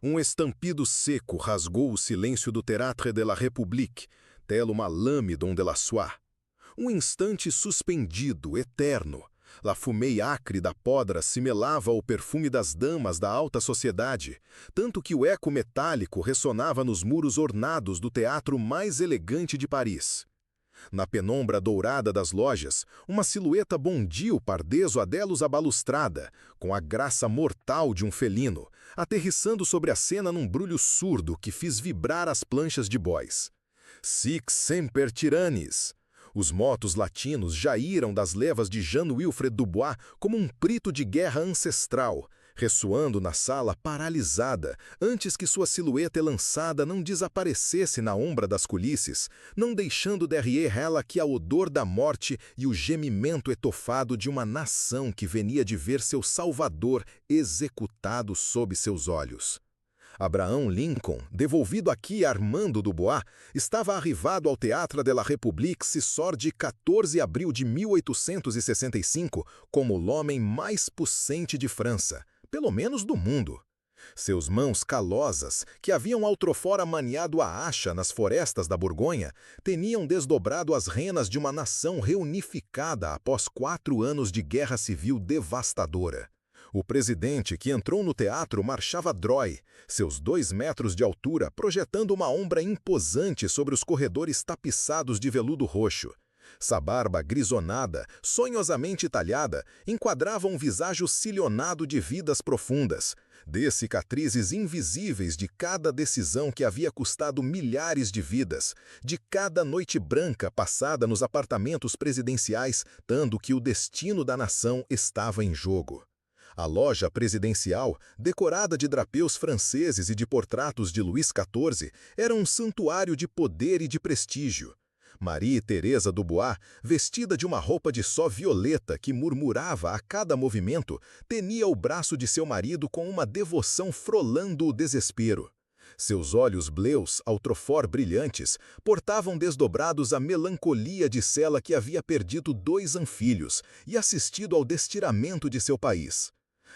Um estampido seco rasgou o silêncio do Théâtre de la République, tel uma lame de la soie. Um instante suspendido, eterno. La fumée acre da podra assimilava ao perfume das damas da alta sociedade, tanto que o eco metálico ressonava nos muros ornados do teatro mais elegante de Paris. Na penumbra dourada das lojas, uma silhueta bondia o pardeso Adelos à balustrada, com a graça mortal de um felino, aterrissando sobre a cena num brulho surdo que fez vibrar as planchas de bois. Sic semper tyrannis! Os motos latinos jaíram das levas de Jean-Wilfred Dubois como um prito de guerra ancestral, ressoando na sala paralisada, antes que sua silhueta elançada não desaparecesse na ombra das culisses, não deixando derrière ela que a odor da morte e o gemimento etofado de uma nação que venia de ver seu salvador executado sob seus olhos. Abraham Lincoln, devolvido aqui a Armando Dubois, estava arrivado ao Théâtre de la République se sor de 14 de abril de 1865 como o homem mais puissante de França, pelo menos do mundo. Seus mãos calosas, que haviam outrofora maniado a acha nas florestas da Borgonha, tinham desdobrado as renas de uma nação reunificada após 4 anos de guerra civil devastadora. O presidente que entrou no teatro marchava droy, seus 2 metros de altura projetando uma ombra imposante sobre os corredores tapiçados de veludo roxo. Sua barba grisonada, sonhosamente talhada, enquadrava um visajo cilionado de vidas profundas, de cicatrizes invisíveis de cada decisão que havia custado milhares de vidas, de cada noite branca passada nos apartamentos presidenciais, tanto que o destino da nação estava em jogo. A loja presidencial, decorada de drapeus franceses e de portratos de Luís XIV, era um santuário de poder e de prestígio. Marie Teresa Dubois, vestida de uma roupa de só violeta que murmurava a cada movimento, tenia o braço de seu marido com uma devoção frolando o desespero. Seus olhos bleus, outrofora brilhantes, portavam desdobrados a melancolia de cela que havia perdido 2 anfilhos e assistido ao destiramento de seu país.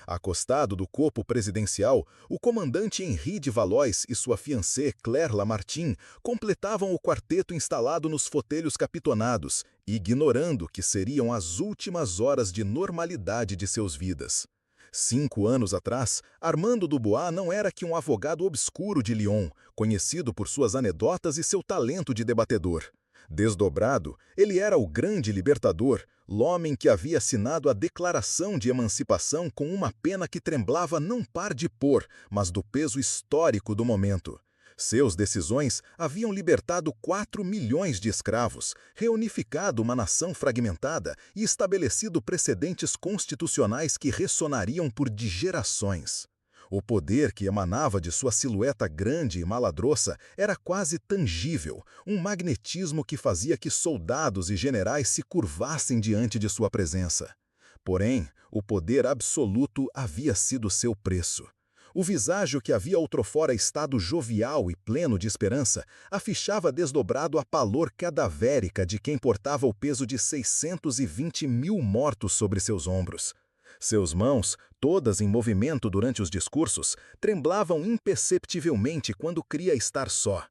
Acostado do copo presidencial, o comandante Henri de Valois e sua fiancée Claire Lamartine completavam o quarteto instalado nos fotelhos capitonados, ignorando que seriam as últimas horas de normalidade de seus vidas. 5 anos atrás, Armando Dubois não era que um advogado obscuro de Lyon, conhecido por suas anedotas e seu talento de debatedor. Desdobrado, ele era o grande libertador, l'homem que havia assinado a Declaração de Emancipação com uma pena que tremblava não par de por, mas do peso histórico do momento. Seus decisões haviam libertado 4 milhões de escravos, reunificado uma nação fragmentada e estabelecido precedentes constitucionais que ressonariam por de gerações. O poder que emanava de sua silhueta grande e maladroça era quase tangível, um magnetismo que fazia que soldados e generais se curvassem diante de sua presença. Porém, o poder absoluto havia sido seu preço. O viságio que havia outrofora estado jovial e pleno de esperança, afichava desdobrado a pálor cadavérica de quem portava o peso de 620 mil mortos sobre seus ombros. Seus mãos, todas em movimento durante os discursos, tremblavam imperceptivelmente quando cria estar só.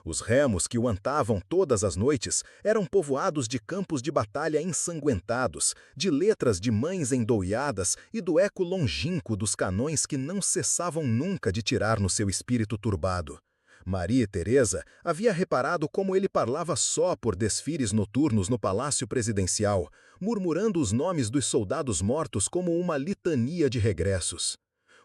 Os remos que o antavam todas as noites eram povoados de campos de batalha ensanguentados, de letras de mães endouiadas e do eco longínquo dos canões que não cessavam nunca de tirar no seu espírito turbado. Maria Teresa havia reparado como ele parlava só por desfiles noturnos no palácio presidencial, murmurando os nomes dos soldados mortos como uma litania de regressos.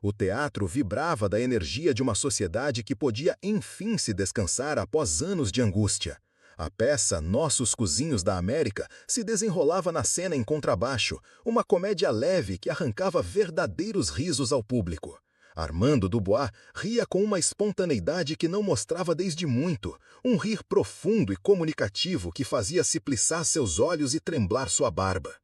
O teatro vibrava da energia de uma sociedade que podia enfim se descansar após anos de angústia. A peça Nossos Cozinhos da América se desenrolava na cena em contrabaixo, uma comédia leve que arrancava verdadeiros risos ao público. Armando Dubois ria com uma espontaneidade que não mostrava desde muito, um rir profundo e comunicativo que fazia se plissar seus olhos e tremblar sua barba.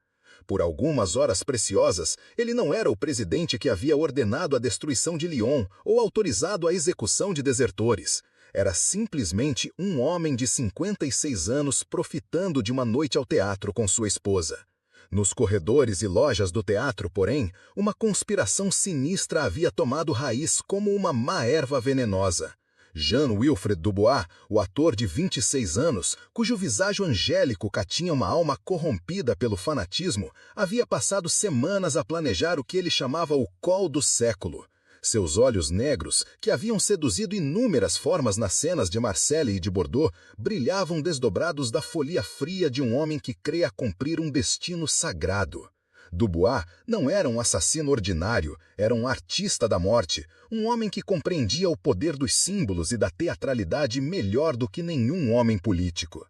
Por algumas horas preciosas, ele não era o presidente que havia ordenado a destruição de Lyon ou autorizado a execução de desertores. Era simplesmente um homem de 56 anos profitando de uma noite ao teatro com sua esposa. Nos corredores e lojas do teatro, porém, uma conspiração sinistra havia tomado raiz como uma má erva venenosa. Jean-Wilfred Dubois, o ator de 26 anos, cujo viságio angélico continha uma alma corrompida pelo fanatismo, havia passado semanas a planejar o que ele chamava o call do século. Seus olhos negros, que haviam seduzido inúmeras formas nas cenas de Marseille e de Bordeaux, brilhavam desdobrados da folia fria de um homem que creia cumprir um destino sagrado. Dubois não era um assassino ordinário, era um artista da morte, um homem que compreendia o poder dos símbolos e da teatralidade melhor do que nenhum homem político.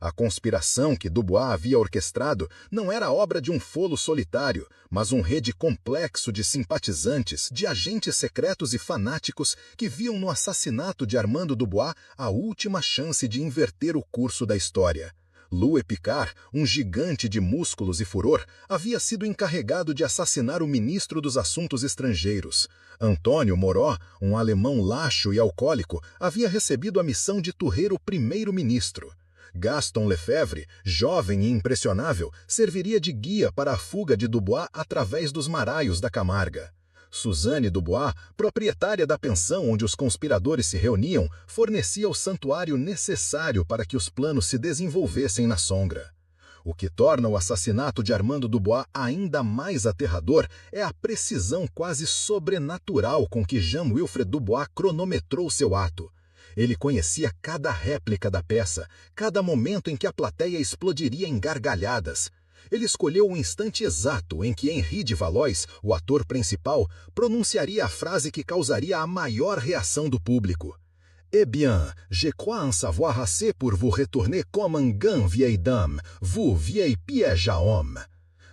A conspiração que Dubois havia orquestrado não era obra de um folo solitário, mas um rede complexo de simpatizantes, de agentes secretos e fanáticos que viam no assassinato de Armando Dubois a última chance de inverter o curso da história. Louis Picard, um gigante de músculos e furor, havia sido encarregado de assassinar o ministro dos Assuntos Estrangeiros. Antônio Moreau, um alemão laxo e alcoólico, havia recebido a missão de turrer o primeiro-ministro. Gaston Lefebvre, jovem e impressionável, serviria de guia para a fuga de Dubois através dos maraios da Camarga. Suzanne Dubois, proprietária da pensão onde os conspiradores se reuniam, fornecia o santuário necessário para que os planos se desenvolvessem na sombra. O que torna o assassinato de Armando Dubois ainda mais aterrador é a precisão quase sobrenatural com que Jean-Wilfred Dubois cronometrou seu ato. Ele conhecia cada réplica da peça, cada momento em que a plateia explodiria em gargalhadas. Ele escolheu o instante exato em que Henri de Valois, o ator principal, pronunciaria a frase que causaria a maior reação do público. Eh bien, je crois en savoir assez pour vous retourner comme un gant vieille dame, vous vieille piège à homme.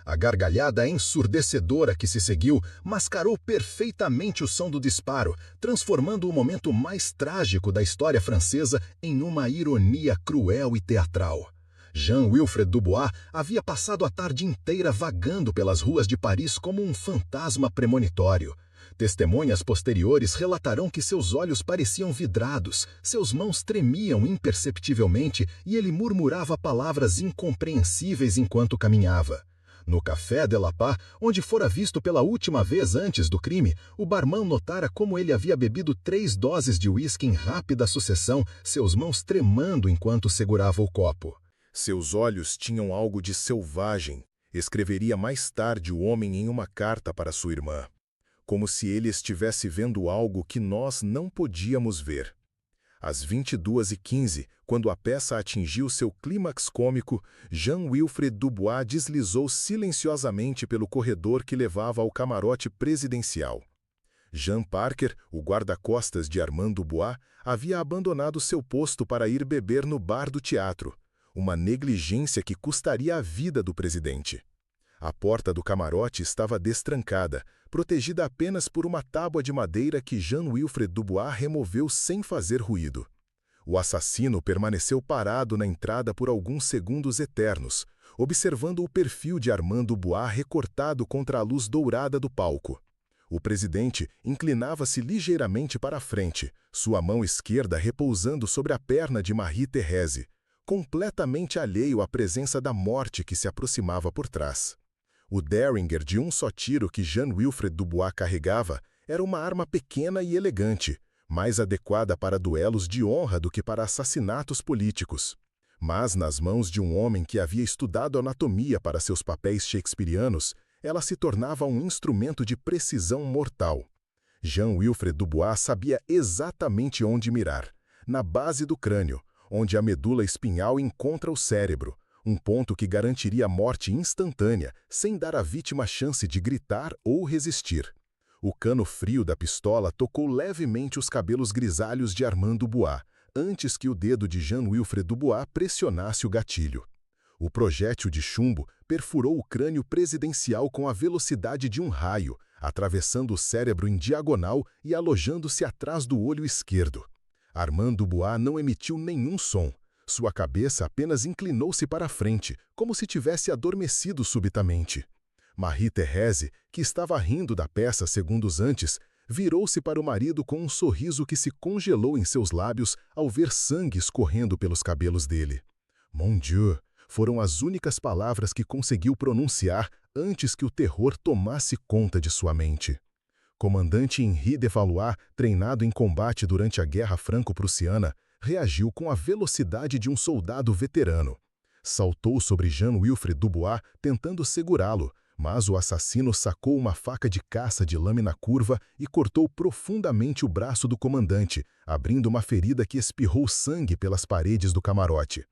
A gargalhada ensurdecedora que se seguiu mascarou perfeitamente o som do disparo, transformando o momento mais trágico da história francesa em uma ironia cruel e teatral. Jean-Wilfred Dubois havia passado a tarde inteira vagando pelas ruas de Paris como um fantasma premonitório. Testemunhas posteriores relatarão que seus olhos pareciam vidrados, seus mãos tremiam imperceptivelmente e ele murmurava palavras incompreensíveis enquanto caminhava. No Café de la Paz, onde fora visto pela última vez antes do crime, o barman notara como ele havia bebido 3 doses de uísque em rápida sucessão, seus mãos tremando enquanto segurava o copo. Seus olhos tinham algo de selvagem, escreveria mais tarde o homem em uma carta para sua irmã. Como se ele estivesse vendo algo que nós não podíamos ver. Às 22h15, quando a peça atingiu seu clímax cômico, Jean-Wilfred Dubois deslizou silenciosamente pelo corredor que levava ao camarote presidencial. Jean Parker, o guarda-costas de Armand Dubois, havia abandonado seu posto para ir beber no bar do teatro, uma negligência que custaria a vida do presidente. A porta do camarote estava destrancada, protegida apenas por uma tábua de madeira que Jean-Wilfred Dubois removeu sem fazer ruído. O assassino permaneceu parado na entrada por alguns segundos eternos, observando o perfil de Armand Dubois recortado contra a luz dourada do palco. O presidente inclinava-se ligeiramente para a frente, sua mão esquerda repousando sobre a perna de Marie-Thérèse, completamente alheio à presença da morte que se aproximava por trás. O Derringer de um só tiro que Jean-Wilfred Dubois carregava era uma arma pequena e elegante, mais adequada para duelos de honra do que para assassinatos políticos. Mas nas mãos de um homem que havia estudado anatomia para seus papéis shakespearianos, ela se tornava um instrumento de precisão mortal. Jean-Wilfred Dubois sabia exatamente onde mirar, na base do crânio, onde a medula espinhal encontra o cérebro, um ponto que garantiria a morte instantânea, sem dar à vítima chance de gritar ou resistir. O cano frio da pistola tocou levemente os cabelos grisalhos de Armand Dubois, antes que o dedo de Jean-Wilfred Dubois pressionasse o gatilho. O projétil de chumbo perfurou o crânio presidencial com a velocidade de um raio, atravessando o cérebro em diagonal e alojando-se atrás do olho esquerdo. Armand Dubois não emitiu nenhum som. Sua cabeça apenas inclinou-se para a frente, como se tivesse adormecido subitamente. Marie-Thérèse, que estava rindo da peça segundos antes, virou-se para o marido com um sorriso que se congelou em seus lábios ao ver sangue escorrendo pelos cabelos dele. Mon Dieu, foram as únicas palavras que conseguiu pronunciar antes que o terror tomasse conta de sua mente. Comandante Henri de Valois, treinado em combate durante a Guerra Franco-Prussiana, reagiu com a velocidade de um soldado veterano. Saltou sobre Jean-Wilfred Dubois, tentando segurá-lo, mas o assassino sacou uma faca de caça de lâmina curva e cortou profundamente o braço do comandante, abrindo uma ferida que espirrou sangue pelas paredes do camarote.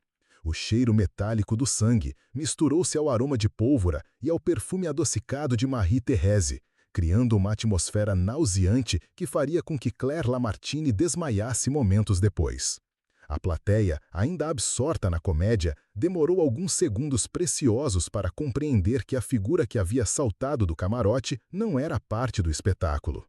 O cheiro metálico do sangue misturou-se ao aroma de pólvora e ao perfume adocicado de Marie-Thérèse, criando uma atmosfera nauseante que faria com que Claire Lamartine desmaiasse momentos depois. A plateia, ainda absorta na comédia, demorou alguns segundos preciosos para compreender que a figura que havia saltado do camarote não era parte do espetáculo.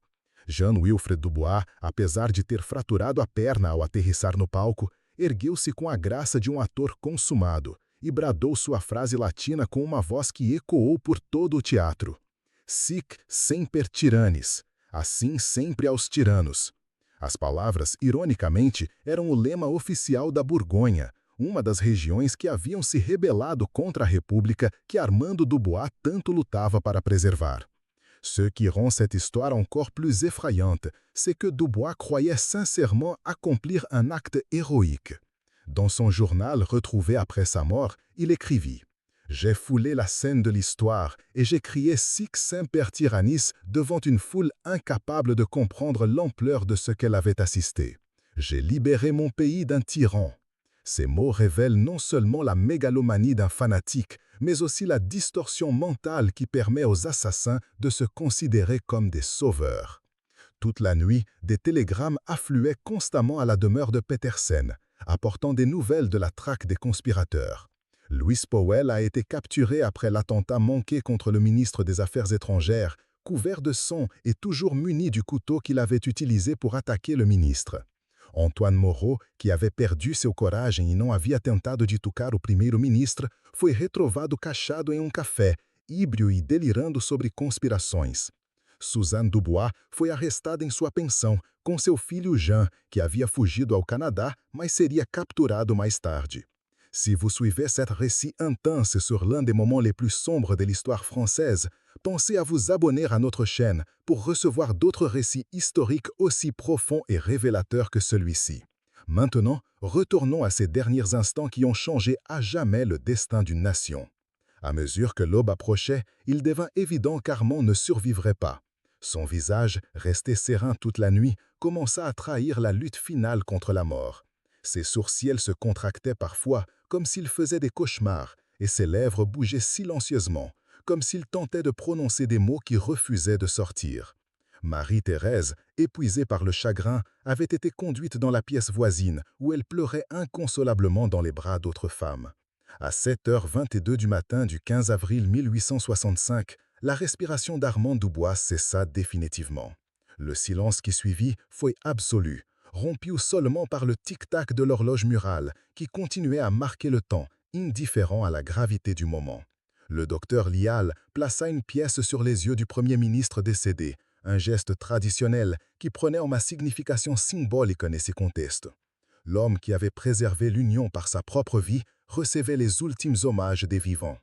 Jean-Wilfred Dubois, apesar de ter fraturado a perna ao aterrissar no palco, ergueu-se com a graça de um ator consumado e bradou sua frase latina com uma voz que ecoou por todo o teatro. Sic semper tyrannis, assim sempre aos tiranos. As palavras, ironicamente, eram o lema oficial da Borgonha, uma das regiões que haviam se rebelado contra a República que Armando Dubois tanto lutava para preservar. Ce qui rend cette histoire encore plus effrayante, c'est que Dubois croyait sincèrement accomplir un acte héroïque. Dans son journal retrouvé après sa mort, il écrivit « J'ai foulé la scène de l'histoire et j'ai crié Sic semper tyrannis devant une foule incapable de comprendre l'ampleur de ce qu'elle avait assisté. J'ai libéré mon pays d'un tyran. » Ces mots révèlent non seulement la mégalomanie d'un fanatique, mais aussi la distorsion mentale qui permet aux assassins de se considérer comme des sauveurs. Toute la nuit, des télégrammes affluaient constamment à la demeure de Petersen, apportant des nouvelles de la traque des conspirateurs. Louis Powell a été capturé après l'attentat manqué contre le ministre des Affaires étrangères, couvert de sang et toujours muni du couteau qu'il avait utilisé pour attaquer le ministre. Antoine Moreau, que havia perdu seu coragem e não havia tentado de tocar o primeiro-ministro, foi retrovado cachado em um café, híbrido e delirando sobre conspirações. Suzanne Dubois foi arrestada em sua pensão, com seu filho Jean, que havia fugido ao Canadá, mas seria capturado mais tarde. Si vous suivez cet récit intense sur l'un des moments les plus sombres de l'histoire française, pensez à vous abonner à notre chaîne pour recevoir d'autres récits historiques aussi profonds et révélateurs que celui-ci. Maintenant, retournons à ces derniers instants qui ont changé à jamais le destin d'une nation. À mesure que l'aube approchait, il devint évident qu'Armand ne survivrait pas. Son visage, resté serein toute la nuit, commença à trahir la lutte finale contre la mort. Ses sourcils se contractaient parfois, comme s'il faisait des cauchemars, et ses lèvres bougeaient silencieusement, comme s'il tentait de prononcer des mots qui refusaient de sortir. Marie-Thérèse, épuisée par le chagrin, avait été conduite dans la pièce voisine, où elle pleurait inconsolablement dans les bras d'autres femmes. À 7h22 du matin du 15 avril 1865, la respiration d'Armand Dubois cessa définitivement. Le silence qui suivit fut absolu, rompu seulement par le tic-tac de l'horloge murale, qui continuait à marquer le temps, indifférent à la gravité du moment. Le docteur Lial plaça une pièce sur les yeux du Premier ministre décédé, un geste traditionnel qui prenait en ma signification symbolique en ces contextes. L'homme qui avait préservé l'Union par sa propre vie recevait les ultimes hommages des vivants.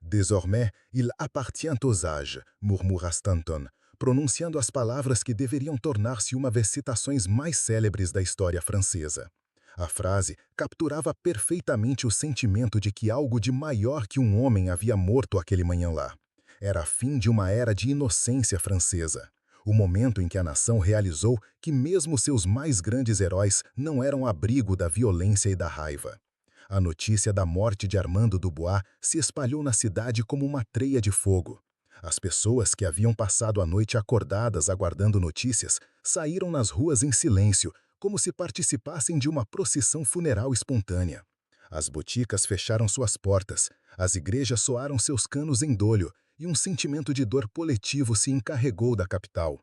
Désormais, il appartient aux âges, murmura Stanton, pronunciando as palavras que deveriam tornar-se uma das citações mais célebres da história francesa. A frase capturava perfeitamente o sentimento de que algo de maior que um homem havia morto aquele manhã lá. Era a fim de uma era de inocência francesa. O momento em que a nação realizou que mesmo seus mais grandes heróis não eram abrigo da violência e da raiva. A notícia da morte de Armando Dubois se espalhou na cidade como uma treia de fogo. As pessoas que haviam passado a noite acordadas aguardando notícias saíram nas ruas em silêncio, como se participassem de uma procissão funeral espontânea. As boticas fecharam suas portas, as igrejas soaram seus canos em dólio e um sentimento de dor coletivo se encarregou da capital.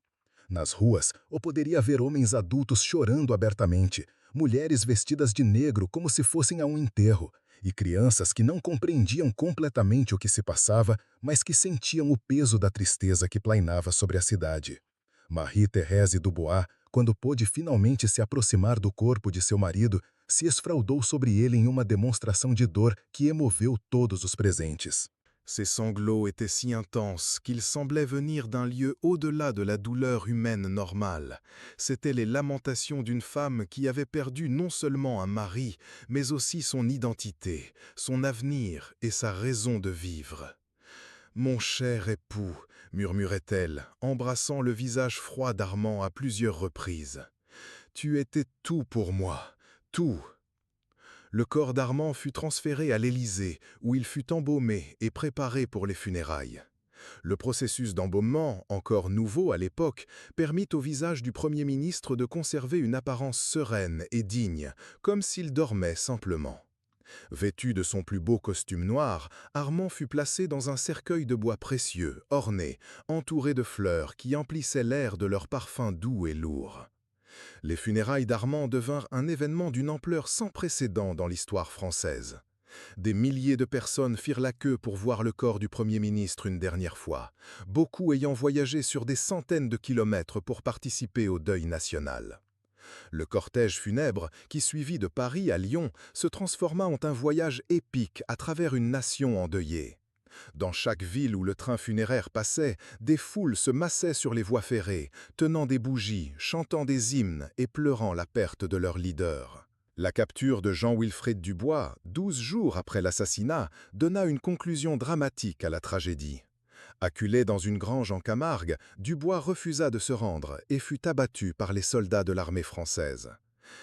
Nas ruas, ou poderia ver homens adultos chorando abertamente, mulheres vestidas de negro como se fossem a um enterro, e crianças que não compreendiam completamente o que se passava, mas que sentiam o peso da tristeza que plainava sobre a cidade. Marie-Thérèse Dubois, quando pôde finalmente se aproximar do corpo de seu marido, se esfraldou sobre ele em uma demonstração de dor que emoveu todos os presentes. Ces sanglots étaient si intenses qu'ils semblaient venir d'un lieu au-delà de la douleur humaine normale. C'étaient les lamentations d'une femme qui avait perdu non seulement un mari, mais aussi son identité, son avenir et sa raison de vivre. « Mon cher époux », murmurait-elle, embrassant le visage froid d'Armand à plusieurs reprises. « Tu étais tout pour moi, tout !» Le corps d'Armand fut transféré à l'Élysée, où il fut embaumé et préparé pour les funérailles. Le processus d'embaumement, encore nouveau à l'époque, permit au visage du Premier ministre de conserver une apparence sereine et digne, comme s'il dormait simplement. Vêtu de son plus beau costume noir, Armand fut placé dans un cercueil de bois précieux, orné, entouré de fleurs qui emplissaient l'air de leur parfum doux et lourd. Les funérailles d'Armand devinrent un événement d'une ampleur sans précédent dans l'histoire française. Des milliers de personnes firent la queue pour voir le corps du Premier ministre une dernière fois, beaucoup ayant voyagé sur des centaines de kilomètres pour participer au deuil national. Le cortège funèbre, qui suivit de Paris à Lyon, se transforma en un voyage épique à travers une nation endeuillée. Dans chaque ville où le train funéraire passait, des foules se massaient sur les voies ferrées, tenant des bougies, chantant des hymnes et pleurant la perte de leur leader. La capture de Jean-Wilfrid Dubois, 12 jours après l'assassinat, donna une conclusion dramatique à la tragédie. Acculé dans une grange en Camargue, Dubois refusa de se rendre et fut abattu par les soldats de l'armée française.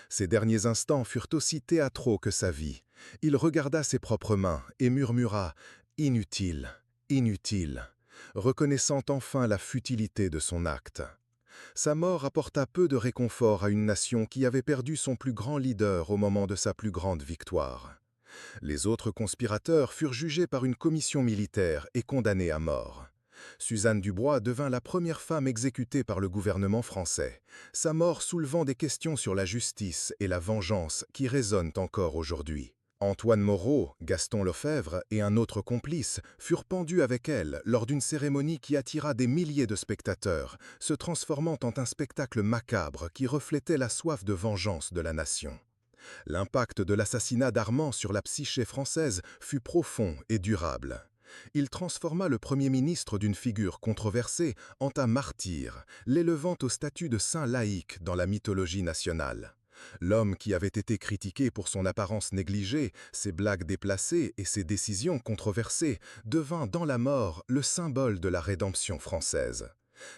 Ses derniers instants furent aussi théâtraux que sa vie. Il regarda ses propres mains et murmura « Inutile, inutile », reconnaissant enfin la futilité de son acte. Sa mort apporta peu de réconfort à une nation qui avait perdu son plus grand leader au moment de sa plus grande victoire. Les autres conspirateurs furent jugés par une commission militaire et condamnés à mort. Suzanne Dubois devint la première femme exécutée par le gouvernement français, sa mort soulevant des questions sur la justice et la vengeance qui résonnent encore aujourd'hui. Antoine Moreau, Gaston Lefebvre et un autre complice furent pendus avec elle lors d'une cérémonie qui attira des milliers de spectateurs, se transformant en un spectacle macabre qui reflétait la soif de vengeance de la nation. L'impact de l'assassinat d'Armand sur la psyché française fut profond et durable. Il transforma le Premier ministre d'une figure controversée en un martyr, l'élevant au statut de saint laïque dans la mythologie nationale. L'homme qui avait été critiqué pour son apparence négligée, ses blagues déplacées et ses décisions controversées devint dans la mort le symbole de la rédemption française.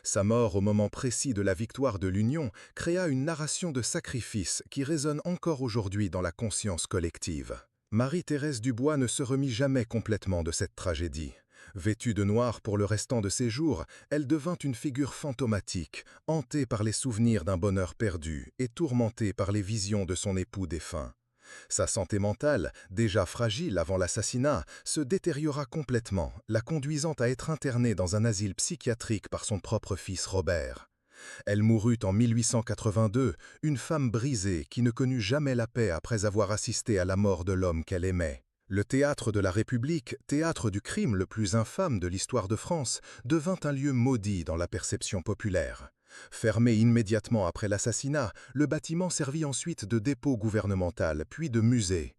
Sa mort au moment précis de la victoire de l'Union créa une narration de sacrifice qui résonne encore aujourd'hui dans la conscience collective. Marie-Thérèse Dubois ne se remit jamais complètement de cette tragédie. Vêtue de noir pour le restant de ses jours, elle devint une figure fantomatique, hantée par les souvenirs d'un bonheur perdu et tourmentée par les visions de son époux défunt. Sa santé mentale, déjà fragile avant l'assassinat, se détériora complètement, la conduisant à être internée dans un asile psychiatrique par son propre fils Robert. Elle mourut en 1882, une femme brisée qui ne connut jamais la paix après avoir assisté à la mort de l'homme qu'elle aimait. Le théâtre de la République, théâtre du crime le plus infâme de l'histoire de France, devint un lieu maudit dans la perception populaire. Fermé immédiatement après l'assassinat, le bâtiment servit ensuite de dépôt gouvernemental, puis de musée.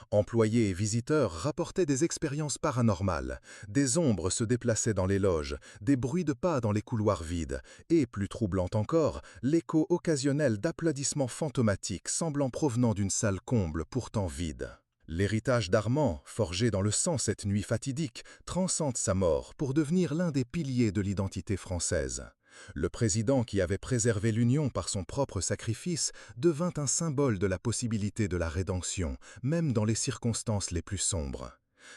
Employés et visiteurs rapportaient des expériences paranormales. Des ombres se déplaçaient dans les loges, des bruits de pas dans les couloirs vides, et, plus troublant encore, l'écho occasionnel d'applaudissements fantomatiques semblant provenant d'une salle comble pourtant vide. L'héritage d'Armand, forgé dans le sang cette nuit fatidique, transcende sa mort pour devenir l'un des piliers de l'identité française. Le président qui avait préservé l'Union par son propre sacrifice devint un symbole de la possibilité de la rédemption, même dans les circonstances les plus sombres.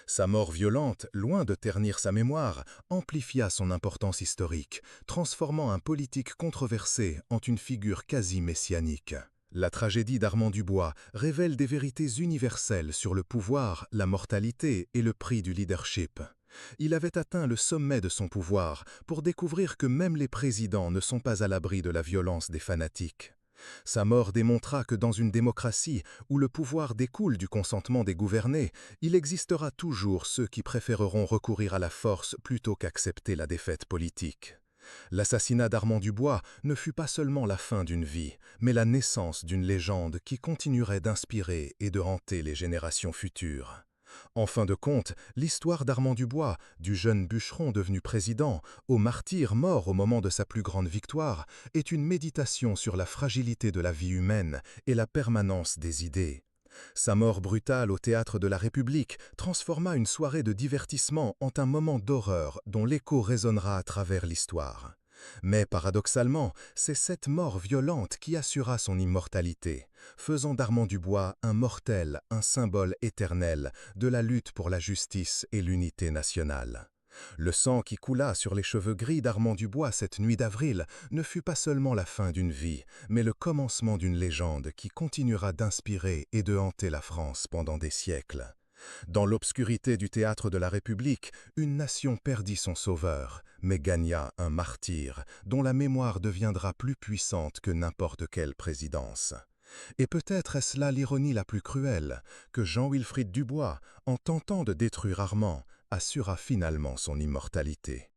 Sa mort violente, loin de ternir sa mémoire, amplifia son importance historique, transformant un politique controversé en une figure quasi messianique. La tragédie d'Armand Dubois révèle des vérités universelles sur le pouvoir, la mortalité et le prix du leadership. Il avait atteint le sommet de son pouvoir pour découvrir que même les présidents ne sont pas à l'abri de la violence des fanatiques. Sa mort démontra que dans une démocratie où le pouvoir découle du consentement des gouvernés, il existera toujours ceux qui préféreront recourir à la force plutôt qu'accepter la défaite politique. L'assassinat d'Armand Dubois ne fut pas seulement la fin d'une vie, mais la naissance d'une légende qui continuerait d'inspirer et de hanter les générations futures. En fin de compte, l'histoire d'Armand Dubois, du jeune bûcheron devenu président, au martyr mort au moment de sa plus grande victoire, est une méditation sur la fragilité de la vie humaine et la permanence des idées. Sa mort brutale au théâtre de la République transforma une soirée de divertissement en un moment d'horreur dont l'écho résonnera à travers l'histoire. Mais paradoxalement, c'est cette mort violente qui assura son immortalité, faisant d'Armand Dubois un mortel, un symbole éternel de la lutte pour la justice et l'unité nationale. Le sang qui coula sur les cheveux gris d'Armand Dubois cette nuit d'avril ne fut pas seulement la fin d'une vie, mais le commencement d'une légende qui continuera d'inspirer et de hanter la France pendant des siècles. Dans l'obscurité du théâtre de la République, une nation perdit son sauveur, mais gagna un martyr, dont la mémoire deviendra plus puissante que n'importe quelle présidence. Et peut-être est-ce là l'ironie la plus cruelle, que Jean-Wilfrid Dubois, en tentant de détruire Armand, assura finalement son immortalité.